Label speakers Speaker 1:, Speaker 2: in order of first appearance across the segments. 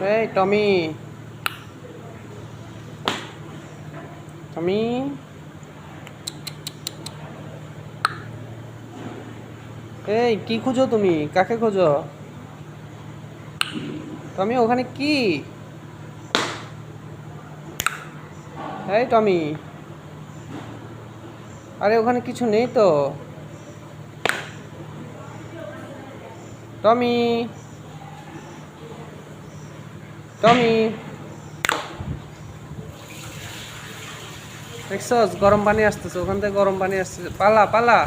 Speaker 1: এই টমি, টমি, এই কি খুঁজো তুমি? কাকে খোঁজো? টমি ওখানে কি? এই টমি, আরে ওখানে কিছু নেই তো। টমি, টমি, দেখছস গরম পানি আসতেছে, ওখান থেকে গরম পানি আসতেছে। পালা পালা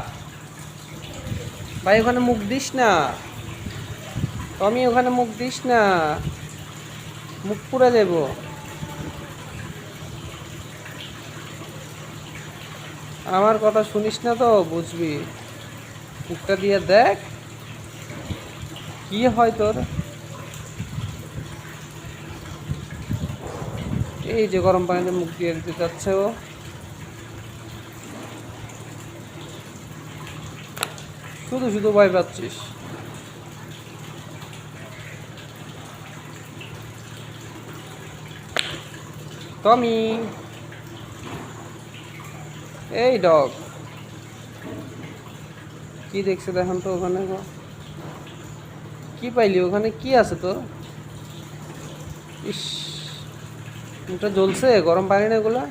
Speaker 1: ভাই, ওখানে মুখ দিস না। টমি ওখানে মুখ দিস না, মুখ পুড়ে দেব। আমার কথা শুনিস না তো বুঝবি। মুখটা দিয়ে দেখ কি হয় তোর। এই যে গরম পানিতে মুখ দিয়ে দিতে যাচ্ছে ও। শুধু শুধু ভয় পাচ্ছিস। টমি, এই ডগ, কি দেখছে দেখুন তো ওখানে গো? কি পাইলি ওখানে? কি আছে তোর? ইস, মুখটা জ্বলছে, গরম পানি না এগুলা।